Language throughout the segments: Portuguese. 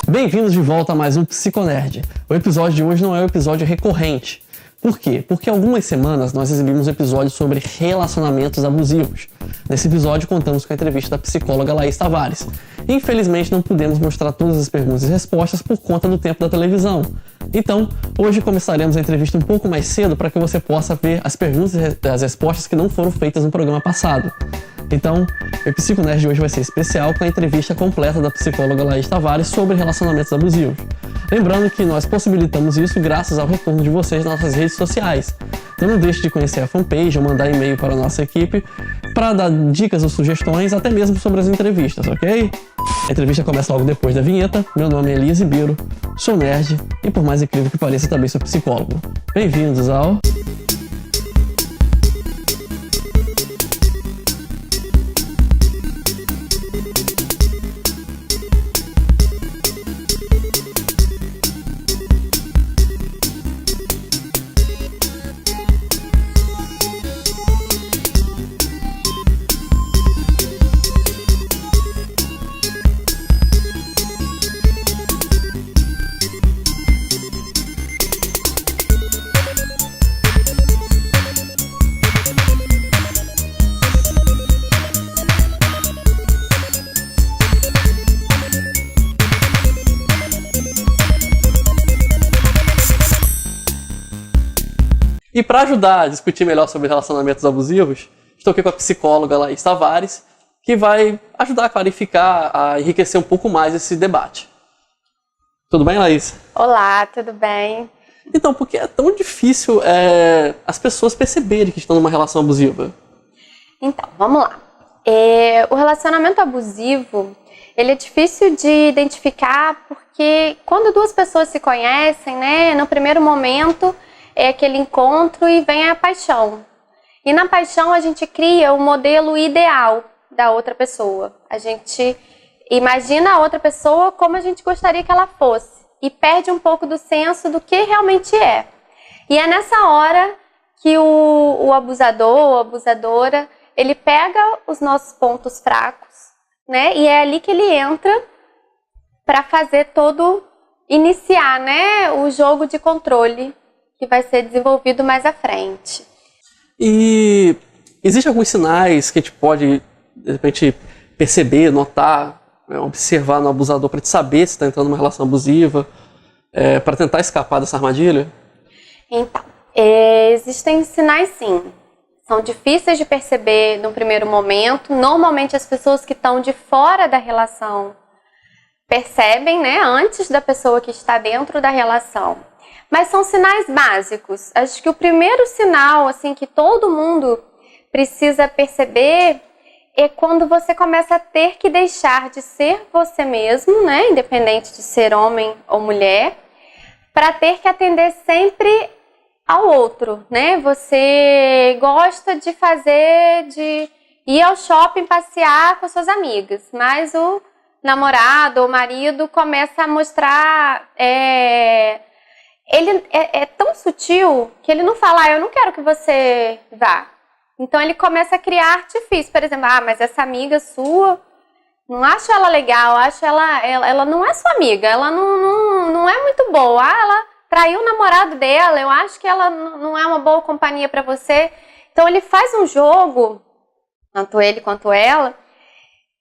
Bem-vindos de volta a mais um Psiconerd. O episódio de hoje não é um episódio recorrente. Por quê? Porque há algumas semanas nós exibimos um episódio sobre relacionamentos abusivos. Nesse episódio contamos com a entrevista da psicóloga Laís Tavares. Infelizmente não pudemos mostrar todas as perguntas e respostas por conta do tempo da televisão. Então, hoje começaremos a entrevista um pouco mais cedo para que você possa ver as perguntas e as respostas que não foram feitas no programa passado. Então, o Psiconerd de hoje vai ser especial com a entrevista completa da psicóloga Laís Tavares sobre relacionamentos abusivos. Lembrando que nós possibilitamos isso graças ao retorno de vocês nas nossas redes sociais. Então não deixe de conhecer a fanpage ou mandar e-mail para a nossa equipe para dar dicas ou sugestões, até mesmo sobre as entrevistas, ok? A entrevista começa logo depois da vinheta. Meu nome é Elias Ribeiro, sou nerd e, por mais incrível que pareça, também sou psicólogo. Bem-vindos ao... E para ajudar a discutir melhor sobre relacionamentos abusivos, estou aqui com a psicóloga Laís Tavares, que vai ajudar a clarificar, a enriquecer um pouco mais esse debate. Tudo bem, Laís? Olá, tudo bem? Então, por que é tão difícil as pessoas perceberem que estão numa relação abusiva? Então, vamos lá. O relacionamento abusivo, ele é difícil de identificar porque quando duas pessoas se conhecem, né, no primeiro momento é aquele encontro e vem a paixão. E na paixão a gente cria o modelo ideal da outra pessoa. A gente imagina a outra pessoa como a gente gostaria que ela fosse e perde um pouco do senso do que realmente é. E é nessa hora que o abusador ou abusadora, ele pega os nossos pontos fracos, né? E é ali que ele entra para fazer iniciar, né, o jogo de controle que vai ser desenvolvido mais à frente. E existem alguns sinais que a gente pode, de repente, perceber, notar, observar no abusador para saber se está entrando numa relação abusiva, para tentar escapar dessa armadilha? Então, existem sinais sim. São difíceis de perceber no primeiro momento. Normalmente as pessoas que estão de fora da relação percebem, né, antes da pessoa que está dentro da relação. Mas são sinais básicos. Acho que o primeiro sinal, assim, que todo mundo precisa perceber é quando você começa a ter que deixar de ser você mesmo, né, independente de ser homem ou mulher, para ter que atender sempre ao outro, né? Você gosta de ir ao shopping passear com suas amigas, mas o namorado ou marido começa a mostrar... Ele é tão sutil que ele não fala, eu não quero que você vá. Então ele começa a criar artifício. Por exemplo, mas essa amiga sua, não acho ela legal, acho ela não é sua amiga, ela não é muito boa. Ela traiu o namorado dela, eu acho que ela não é uma boa companhia para você. Então ele faz um jogo, tanto ele quanto ela,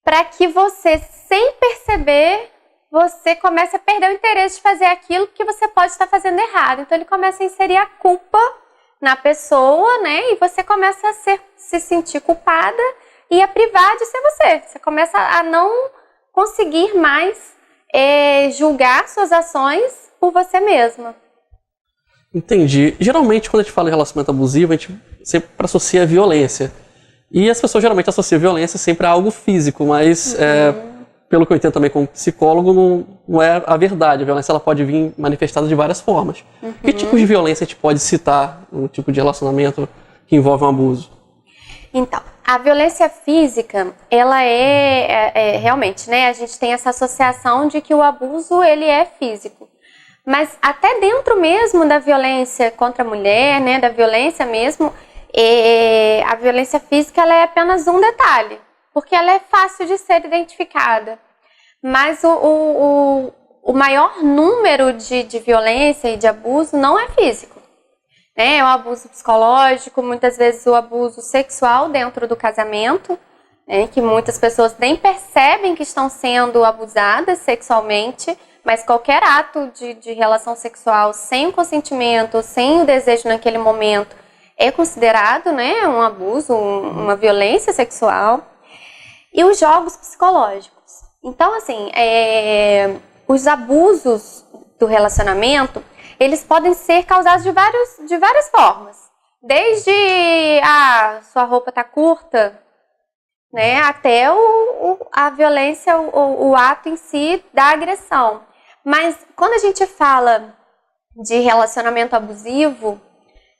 para que você, sem perceber, você começa a perder o interesse de fazer aquilo que você pode estar fazendo errado. Então ele começa a inserir a culpa na pessoa, né? E você começa a se sentir culpada e a privar de ser você. Você começa a não conseguir mais julgar suas ações por você mesma. Entendi. Geralmente, quando a gente fala em relacionamento abusivo, a gente sempre associa a violência. E as pessoas geralmente associam violência sempre a algo físico, mas... pelo que eu entendo também como psicólogo, não é a verdade. A violência ela pode vir manifestada de várias formas. Que tipo de violência a gente pode citar no tipo de relacionamento que envolve um abuso? Então, a violência física, ela realmente, né? A gente tem essa associação de que o abuso, ele é físico. Mas até dentro mesmo da violência contra a mulher, né? Da violência mesmo, a violência física ela é apenas um detalhe. Porque ela é fácil de ser identificada. Mas o o maior número de violência e de abuso não é físico, né? É o abuso psicológico, muitas vezes o abuso sexual dentro do casamento, né? Que muitas pessoas nem percebem que estão sendo abusadas sexualmente, mas qualquer ato de relação sexual sem o consentimento, sem o desejo naquele momento, é considerado, né, um abuso, uma violência sexual. E os jogos psicológicos. Então, assim, os abusos do relacionamento, eles podem ser causados de várias formas. Desde, sua roupa tá curta, né, até a violência, o ato em si da agressão. Mas quando a gente fala de relacionamento abusivo,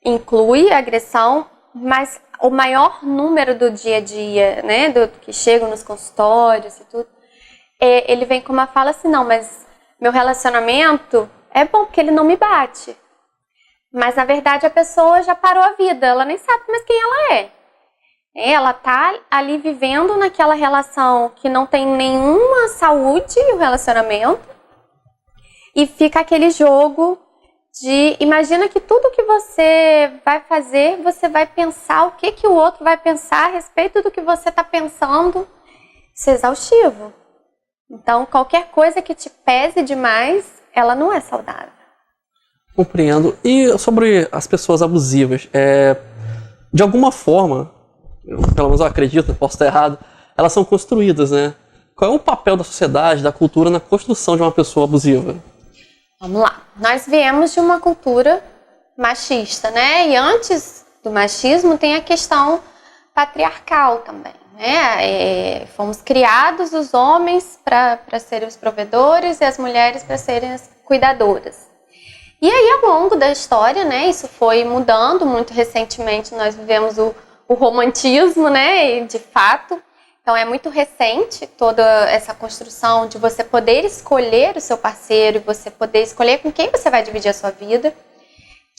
inclui a agressão, mas o maior número do dia a dia, né, do que chegam nos consultórios e tudo, ele vem com uma fala assim, não, mas meu relacionamento é bom porque ele não me bate. Mas, na verdade, a pessoa já parou a vida, ela nem sabe mais quem ela é. Ela tá ali vivendo naquela relação que não tem nenhuma saúde, o relacionamento, e fica aquele jogo imagina que tudo que você vai fazer, você vai pensar o que o outro vai pensar a respeito do que você está pensando. Isso é exaustivo. Então, qualquer coisa que te pese demais, ela não é saudável. Compreendo. E sobre as pessoas abusivas, de alguma forma, pelo menos eu acredito, posso estar errado, elas são construídas, né? Qual é o papel da sociedade, da cultura na construção de uma pessoa abusiva? Vamos lá. Nós viemos de uma cultura machista, né? E antes do machismo tem a questão patriarcal também, né? Fomos criados os homens para serem os provedores e as mulheres para serem as cuidadoras. E aí, ao longo da história, né? Isso foi mudando. Muito recentemente nós vivemos o romantismo, né? De fato. Então, é muito recente toda essa construção de você poder escolher o seu parceiro, você poder escolher com quem você vai dividir a sua vida.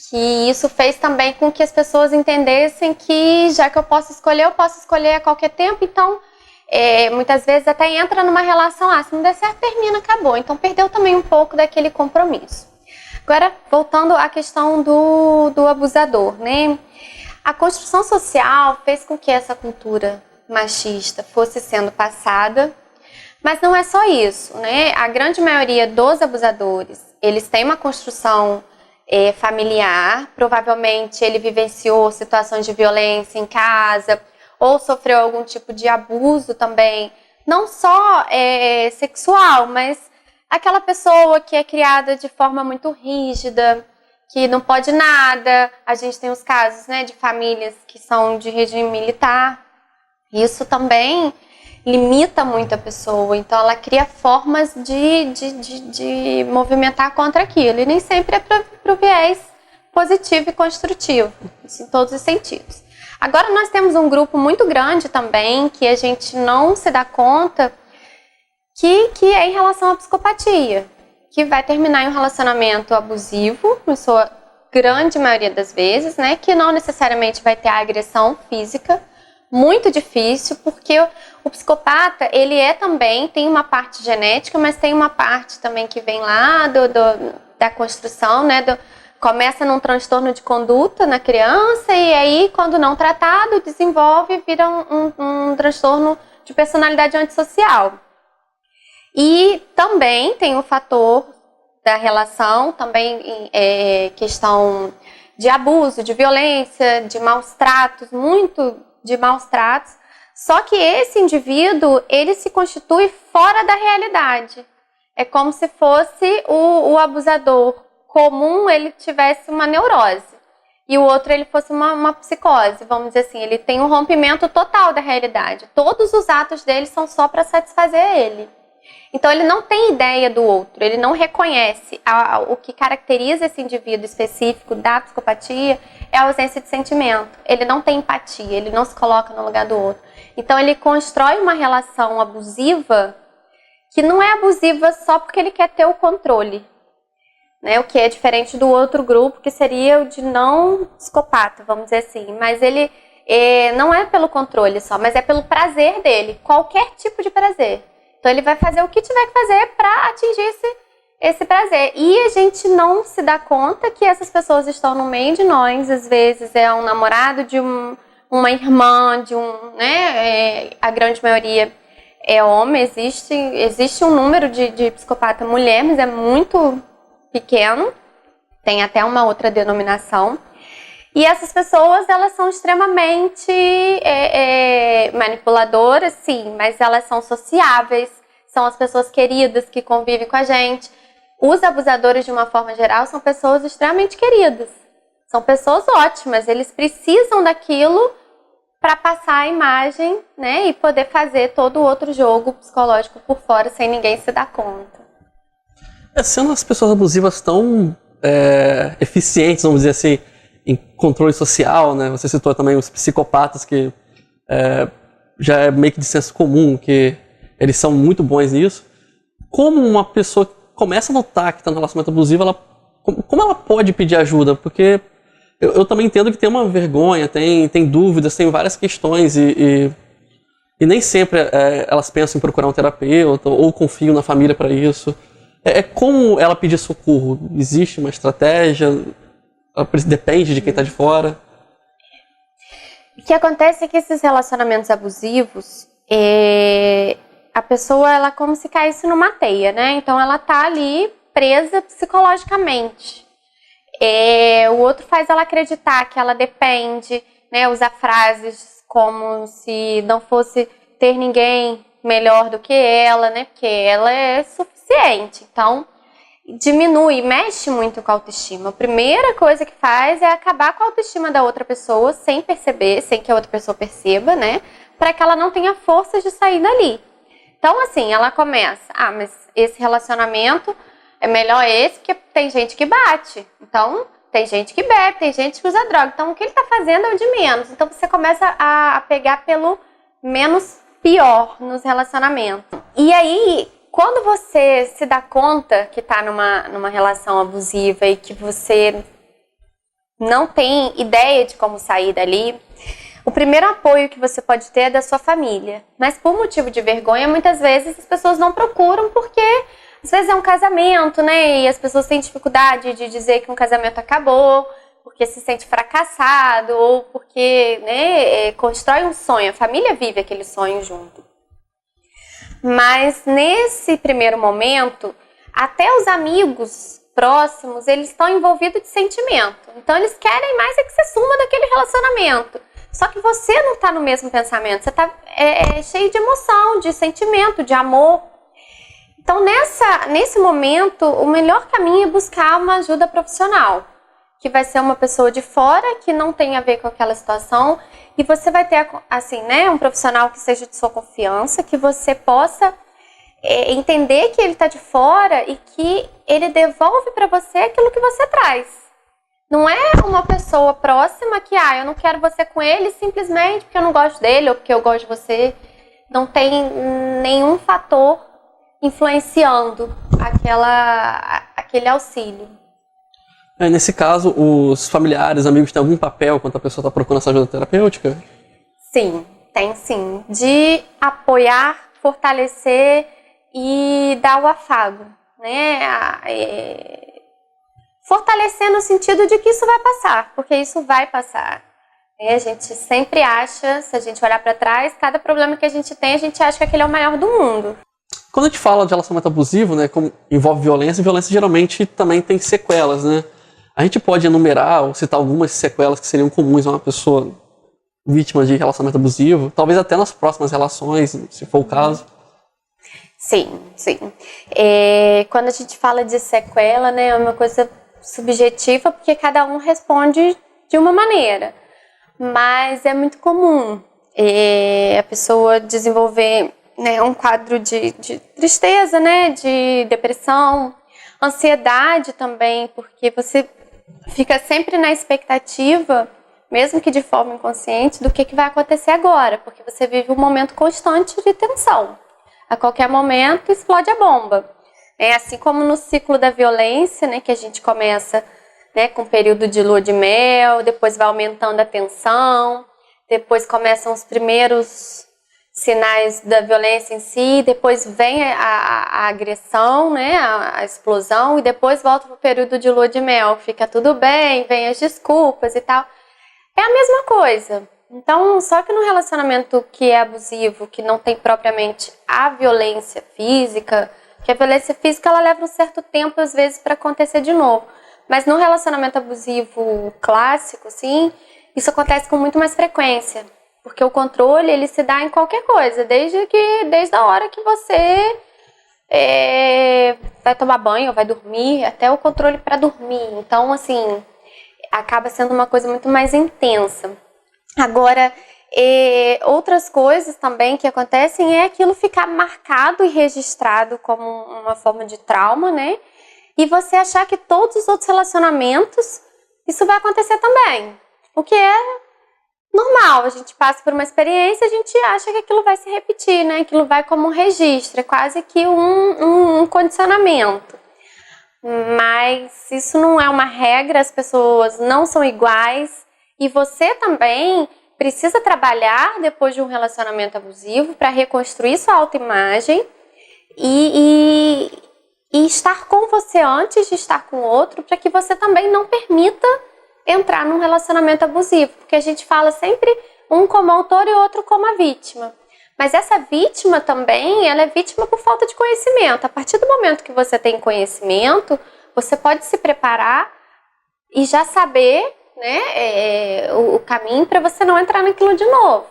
Que isso fez também com que as pessoas entendessem que, já que eu posso escolher a qualquer tempo. Então, muitas vezes até entra numa relação, se não der certo, termina, acabou. Então, perdeu também um pouco daquele compromisso. Agora, voltando à questão do abusador, né? A construção social fez com que essa cultura machista fosse sendo passada, mas não é só isso, né? A grande maioria dos abusadores, eles têm uma construção familiar, provavelmente ele vivenciou situações de violência em casa, ou sofreu algum tipo de abuso também, não só sexual, mas aquela pessoa que é criada de forma muito rígida, que não pode nada. A gente tem os casos, né, de famílias que são de regime militar. Isso também limita muito a pessoa, então ela cria formas de movimentar contra aquilo, e nem sempre é para o viés positivo e construtivo, isso em todos os sentidos. Agora nós temos um grupo muito grande também, que a gente não se dá conta, que é em relação à psicopatia, que vai terminar em um relacionamento abusivo, na sua grande maioria das vezes, né, que não necessariamente vai ter a agressão física. Muito difícil, porque o psicopata, ele também, tem uma parte genética, mas tem uma parte também que vem lá da construção, né? Começa num transtorno de conduta na criança e aí, quando não tratado, desenvolve e vira um transtorno de personalidade antissocial. E também tem o fator da relação, também questão de abuso, de violência, de maus tratos, só que esse indivíduo, ele se constitui fora da realidade. É como se fosse o abusador comum, ele tivesse uma neurose. E o outro, ele fosse uma psicose, vamos dizer assim. Ele tem um rompimento total da realidade. Todos os atos dele são só para satisfazer ele. Então, ele não tem ideia do outro, ele não reconhece. O que caracteriza esse indivíduo específico da psicopatia é a ausência de sentimento. Ele não tem empatia, ele não se coloca no lugar do outro. Então, ele constrói uma relação abusiva que não é abusiva só porque ele quer ter o controle, né? O que é diferente do outro grupo, que seria o de não psicopata, vamos dizer assim. Mas ele não é pelo controle só, mas é pelo prazer dele, qualquer tipo de prazer. Então, ele vai fazer o que tiver que fazer para atingir esse prazer. E a gente não se dá conta que essas pessoas estão no meio de nós. Às vezes é um namorado de uma irmã, né? A grande maioria é homem. Existe um número de psicopata mulher, mas é muito pequeno. Tem até uma outra denominação. E essas pessoas, elas são extremamente manipuladoras, sim, mas elas são sociáveis, são as pessoas queridas que convivem com a gente. Os abusadores, de uma forma geral, são pessoas extremamente queridas. São pessoas ótimas, eles precisam daquilo para passar a imagem, né, e poder fazer todo o outro jogo psicológico por fora, sem ninguém se dar conta. Sendo as pessoas abusivas tão eficientes, vamos dizer assim, em controle social, né? Você citou também os psicopatas, que já é meio que de senso comum, que eles são muito bons nisso. Como uma pessoa começa a notar que está no relacionamento abusivo, como ela pode pedir ajuda? Porque eu também entendo que tem uma vergonha, tem dúvidas, tem várias questões e nem sempre elas pensam em procurar um terapeuta ou confiam na família para isso. Como ela pedir socorro? Existe uma estratégia? Depende de quem está de fora. O que acontece é que esses relacionamentos abusivos, a pessoa, ela é como se caísse numa teia, né? Então ela tá ali presa psicologicamente. O outro faz ela acreditar que ela depende, né? Usa frases como se não fosse ter ninguém melhor do que ela, né? Porque ela é suficiente. Então diminui, mexe muito com a autoestima. A primeira coisa que faz é acabar com a autoestima da outra pessoa sem perceber, sem que a outra pessoa perceba, né? Para que ela não tenha força de sair dali. Então, assim, ela começa, mas esse relacionamento é melhor esse, porque tem gente que bate. Então, tem gente que bebe, tem gente que usa droga. Então, o que ele tá fazendo é o de menos. Então, você começa a pegar pelo menos pior nos relacionamentos. E aí, quando você se dá conta que está numa relação abusiva e que você não tem ideia de como sair dali, o primeiro apoio que você pode ter é da sua família. Mas por motivo de vergonha, muitas vezes as pessoas não procuram porque às vezes é um casamento, né? E as pessoas têm dificuldade de dizer que um casamento acabou, porque se sente fracassado ou porque, né, constrói um sonho. A família vive aquele sonho junto. Mas nesse primeiro momento, até os amigos próximos, eles estão envolvidos de sentimento. Então eles querem mais que você suma daquele relacionamento. Só que você não está no mesmo pensamento, você está cheio de emoção, de sentimento, de amor. Então nesse momento, o melhor caminho é buscar uma ajuda profissional, que vai ser uma pessoa de fora, que não tem a ver com aquela situação, e você vai ter, assim, né, um profissional que seja de sua confiança, que você possa entender que ele está de fora e que ele devolve para você aquilo que você traz. Não é uma pessoa próxima que, eu não quero você com ele simplesmente porque eu não gosto dele ou porque eu gosto de você. Não tem nenhum fator influenciando aquele auxílio. Nesse caso, os familiares, amigos, têm algum papel quando a pessoa está procurando essa ajuda terapêutica? Sim, tem sim. De apoiar, fortalecer e dar o afago, né? Fortalecer no sentido de que isso vai passar, porque isso vai passar. A gente sempre acha, se a gente olhar para trás, cada problema que a gente tem, a gente acha que aquele é o maior do mundo. Quando a gente fala de relacionamento abusivo, né, como envolve violência, violência geralmente também tem sequelas, né? A gente pode enumerar ou citar algumas sequelas que seriam comuns a uma pessoa vítima de relacionamento abusivo, talvez até nas próximas relações, se for o caso. Sim, sim. Quando a gente fala de sequela, né, é uma coisa subjetiva, porque cada um responde de uma maneira. Mas é muito comum a pessoa desenvolver, né, um quadro de tristeza, né, de depressão, ansiedade também, porque você fica sempre na expectativa, mesmo que de forma inconsciente, do que vai acontecer agora, porque você vive um momento constante de tensão. A qualquer momento explode a bomba. Assim como no ciclo da violência, né, que a gente começa, né, com o período de lua de mel, depois vai aumentando a tensão, depois começam os primeiros sinais da violência em si, depois vem a agressão, né, a explosão, e depois volta para o período de lua de mel, fica tudo bem, vem as desculpas e tal. É a mesma coisa. Então, só que no relacionamento que é abusivo, que não tem propriamente a violência física, que a violência física ela leva um certo tempo, às vezes, para acontecer de novo. Mas no relacionamento abusivo clássico, assim, isso acontece com muito mais frequência. Porque o controle, ele se dá em qualquer coisa, desde a hora que você vai tomar banho ou vai dormir, até o controle para dormir. Então, assim, acaba sendo uma coisa muito mais intensa. Agora, outras coisas também que acontecem é aquilo ficar marcado e registrado como uma forma de trauma, né? E você achar que todos os outros relacionamentos, isso vai acontecer também. O que é normal, a gente passa por uma experiência, a gente acha que aquilo vai se repetir, né? Aquilo vai como um registro, é quase que um condicionamento. Mas isso não é uma regra, as pessoas não são iguais e você também precisa trabalhar depois de um relacionamento abusivo para reconstruir sua autoimagem e estar com você antes de estar com o outro, para que você também não permita entrar num relacionamento abusivo, porque a gente fala sempre um como autor e outro como a vítima. Mas essa vítima também, ela é vítima por falta de conhecimento. A partir do momento que você tem conhecimento, você pode se preparar e já saber, né, o caminho para você não entrar naquilo de novo.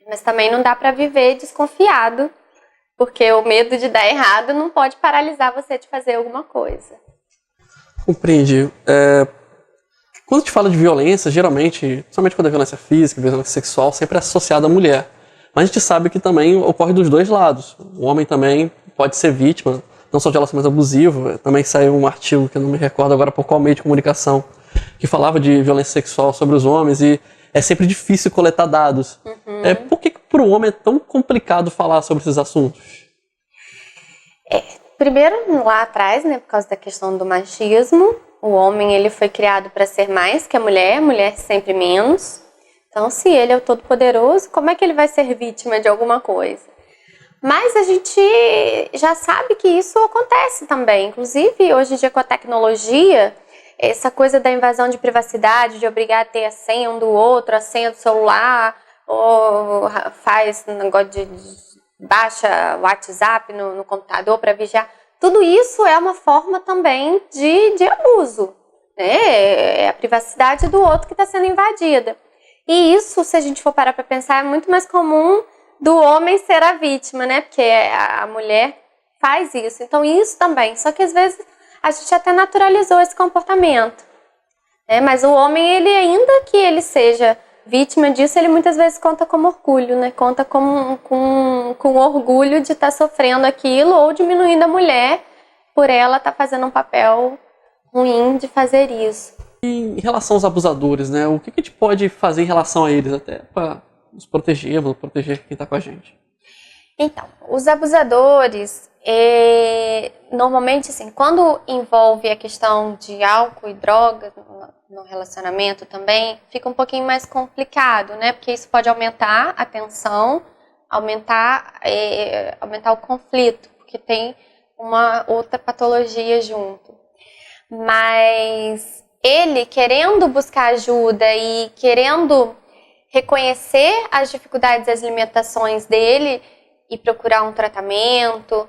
Mas também não dá para viver desconfiado, porque o medo de dar errado não pode paralisar você de fazer alguma coisa. Compreendi. Quando a gente fala de violência, geralmente, principalmente quando é violência física, violência sexual, sempre é associada à mulher. Mas a gente sabe que também ocorre dos dois lados. O homem também pode ser vítima, não só de relacionamento abusivo. Também saiu um artigo, que eu não me recordo agora por qual meio de comunicação, que falava de violência sexual sobre os homens e é sempre difícil coletar dados. Por que para o homem é tão complicado falar sobre esses assuntos? Primeiro, lá atrás, né, por causa da questão do machismo, o homem ele foi criado para ser mais que a mulher sempre menos. Então, se ele é o todo-poderoso, como é que ele vai ser vítima de alguma coisa? Mas a gente já sabe que isso acontece também. Inclusive, hoje em dia, com a tecnologia, essa coisa da invasão de privacidade, de obrigar a ter a senha um do outro, a senha do celular, ou faz negócio de baixa o WhatsApp no computador para vigiar. Tudo isso é uma forma também de abuso, né? É a privacidade do outro que está sendo invadida. E isso, se a gente for parar para pensar, é muito mais comum do homem ser a vítima, né? Porque a mulher faz isso. Então, isso também. Só que às vezes a gente até naturalizou esse comportamento, né? Mas o homem, ele ainda que ele seja vítima disso, ele muitas vezes conta como orgulho, né? Conta com orgulho de estar sofrendo aquilo ou diminuindo a mulher por ela estar fazendo um papel ruim de fazer isso. E em relação aos abusadores, né? O que a gente pode fazer em relação a eles, até para nos proteger, proteger quem está com a gente? Então, os abusadores, normalmente, assim, quando envolve a questão de álcool e drogas no relacionamento também, fica um pouquinho mais complicado, né? Porque isso pode aumentar a tensão, aumentar o conflito, porque tem uma outra patologia junto. Mas ele querendo buscar ajuda e querendo reconhecer as dificuldades e as limitações dele e procurar um tratamento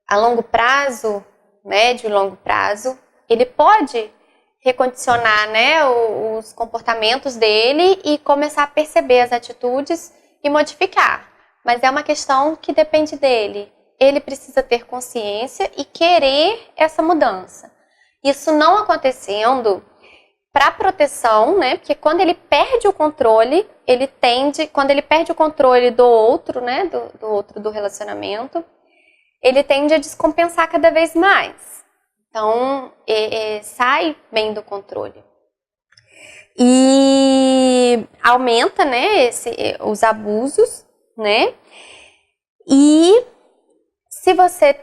a longo prazo, médio e longo prazo, ele pode recondicionar, né, os comportamentos dele e começar a perceber as atitudes e modificar. Mas é uma questão que depende dele. Ele precisa ter consciência e querer essa mudança. Isso não acontecendo para proteção, né? Porque quando ele perde o controle, quando ele perde o controle do outro, né? Do outro do relacionamento, ele tende a descompensar cada vez mais. Então, sai bem do controle. E aumenta, né? Os abusos, né? E se você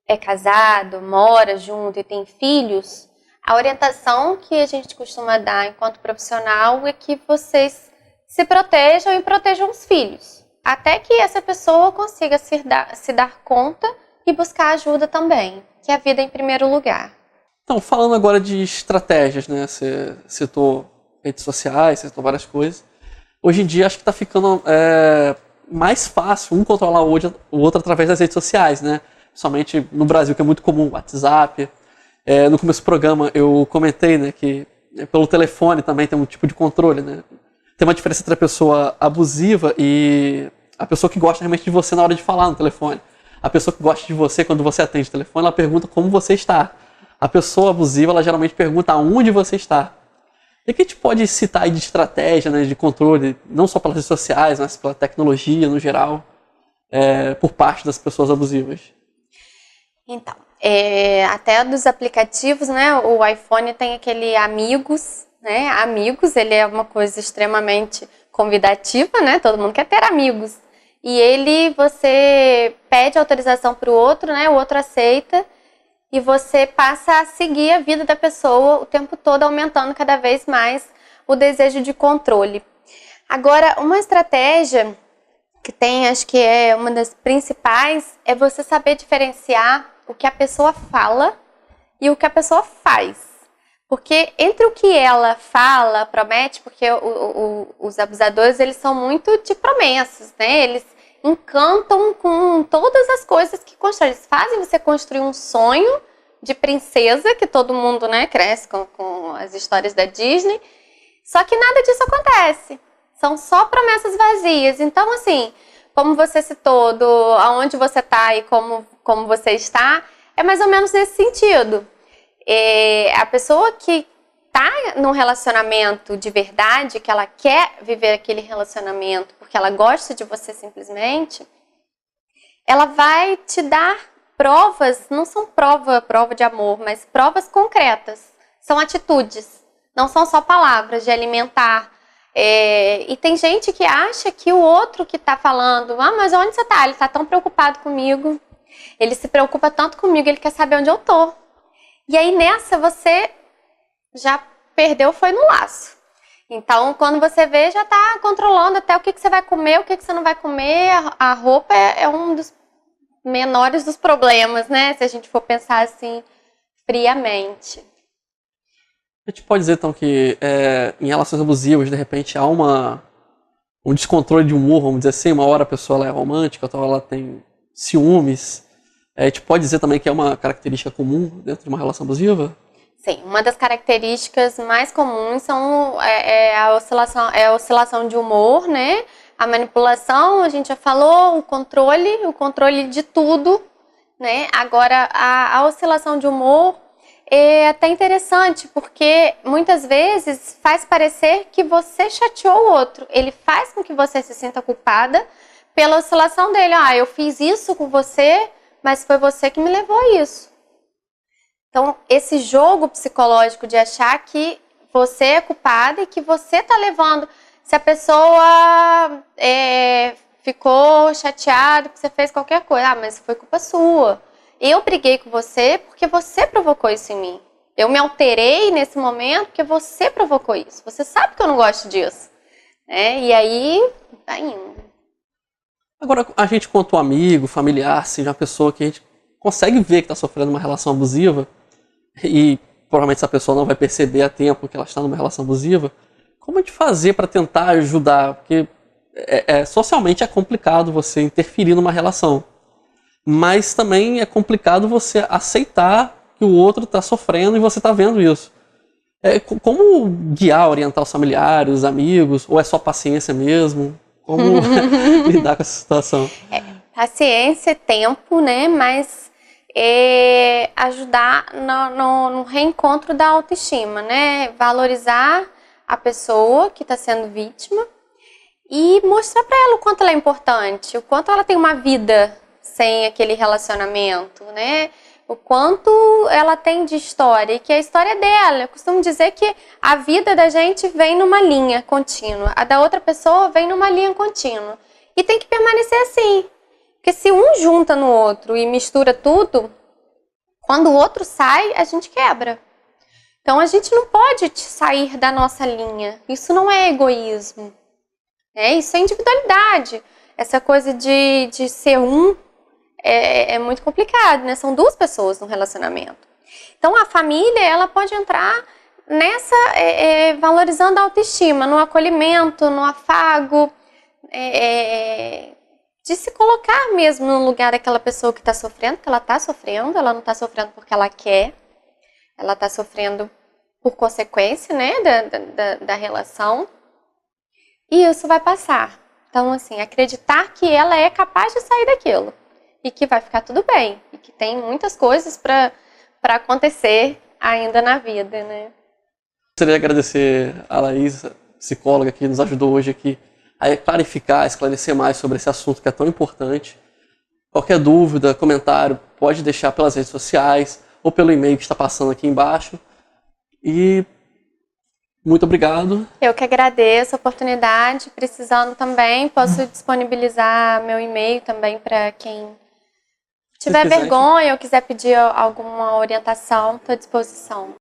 é casado, mora junto e tem filhos, a orientação que a gente costuma dar enquanto profissional é que vocês se protejam e protejam os filhos, até que essa pessoa consiga se dar conta e buscar ajuda também, que é a vida em primeiro lugar. Então, falando agora de estratégias, né? Você citou redes sociais, você citou várias coisas. Hoje em dia, acho que está ficando mais fácil um controlar o outro através das redes sociais, né? Somente no Brasil, que é muito comum, WhatsApp. No começo do programa, eu comentei, né, que pelo telefone também tem um tipo de controle, né? Tem uma diferença entre a pessoa abusiva e a pessoa que gosta realmente de você na hora de falar no telefone. A pessoa que gosta de você quando você atende o telefone, ela pergunta como você está. A pessoa abusiva, ela geralmente pergunta aonde você está. E o que a gente pode citar aí de estratégia, né, de controle, não só pelas redes sociais, mas pela tecnologia no geral, por parte das pessoas abusivas? Então, até dos aplicativos, né? O iPhone tem aquele Amigos, né? Amigos, ele é uma coisa extremamente convidativa, né? Todo mundo quer ter amigos. E você pede autorização para o outro, né? O outro aceita e você passa a seguir a vida da pessoa o tempo todo, aumentando cada vez mais o desejo de controle. Agora, uma estratégia que tem, acho que é uma das principais, é você saber diferenciar o que a pessoa fala e o que a pessoa faz. Porque entre o que ela fala, promete, porque os abusadores, eles são muito de promessas, né? Eles encantam com todas as coisas que constroem. Eles fazem você construir um sonho de princesa, que todo mundo, né, cresce com as histórias da Disney. Só que nada disso acontece. São só promessas vazias. Então, assim, como você citou, aonde você está e como você está, é mais ou menos nesse sentido. A pessoa que está num relacionamento de verdade, que ela quer viver aquele relacionamento porque ela gosta de você simplesmente, ela vai te dar provas, não são prova de amor, mas provas concretas. São atitudes, não são só palavras de alimentar. E tem gente que acha que o outro que está falando, mas onde você está? Ele está tão preocupado comigo, ele se preocupa tanto comigo, ele quer saber onde eu tô. E aí nessa você já perdeu, foi no laço. Então quando você vê, já está controlando até o que você vai comer, o que você não vai comer. A roupa é um dos menores dos problemas, né? Se a gente for pensar assim friamente. A gente pode dizer, então, que em relações abusivas, de repente, há um descontrole de humor, vamos dizer assim. Uma hora a pessoa ela é romântica, outra hora ela tem ciúmes. A gente pode dizer também que é uma característica comum dentro de uma relação abusiva? Sim, uma das características mais comuns são a oscilação de humor, né? A manipulação, a gente já falou, o controle de tudo, né? Agora, a oscilação de humor é até interessante, porque muitas vezes faz parecer que você chateou o outro. Ele faz com que você se sinta culpada pela oscilação dele. Eu fiz isso com você, mas foi você que me levou a isso. Então, esse jogo psicológico de achar que você é culpada e que você está levando. Se a pessoa ficou chateada que você fez qualquer coisa, mas foi culpa sua. Eu briguei com você porque você provocou isso em mim. Eu me alterei nesse momento porque você provocou isso. Você sabe que eu não gosto disso. E aí, tá indo. Agora, a gente quanto amigo, familiar, seja uma pessoa que a gente consegue ver que está sofrendo uma relação abusiva e provavelmente essa pessoa não vai perceber a tempo que ela está numa relação abusiva, como a gente fazer para tentar ajudar? Porque socialmente é complicado você interferir numa relação, mas também é complicado você aceitar que o outro está sofrendo e você está vendo isso. Como guiar, orientar os familiares, os amigos, ou é só paciência mesmo? Como lidar com essa situação? Paciência, tempo, né? Mas ajudar no reencontro da autoestima, né? Valorizar a pessoa que está sendo vítima e mostrar para ela o quanto ela é importante, o quanto ela tem uma vida sem aquele relacionamento, né? O quanto ela tem de história e que a história é dela. Eu costumo dizer que a vida da gente vem numa linha contínua, a da outra pessoa vem numa linha contínua. E tem que permanecer assim. Porque se um junta no outro e mistura tudo, quando o outro sai, a gente quebra. Então a gente não pode sair da nossa linha. Isso não é egoísmo. Isso é individualidade. Essa coisa de ser é muito complicado, né? São duas pessoas no relacionamento. Então a família, ela pode entrar nessa, valorizando a autoestima, no acolhimento, no afago, de se colocar mesmo no lugar daquela pessoa que está sofrendo, porque ela não está sofrendo porque ela quer, ela está sofrendo por consequência, né, da relação, e isso vai passar. Então, assim, acreditar que ela é capaz de sair daquilo, e que vai ficar tudo bem, e que tem muitas coisas para acontecer ainda na vida, né. Gostaria de agradecer a Laís, psicóloga, que nos ajudou hoje aqui a clarificar, esclarecer mais sobre esse assunto que é tão importante. Qualquer dúvida, comentário, pode deixar pelas redes sociais ou pelo e-mail que está passando aqui embaixo. E muito obrigado. Eu que agradeço a oportunidade. Precisando também, posso disponibilizar meu e-mail também para quem tiver vergonha ou quiser pedir alguma orientação, estou à disposição.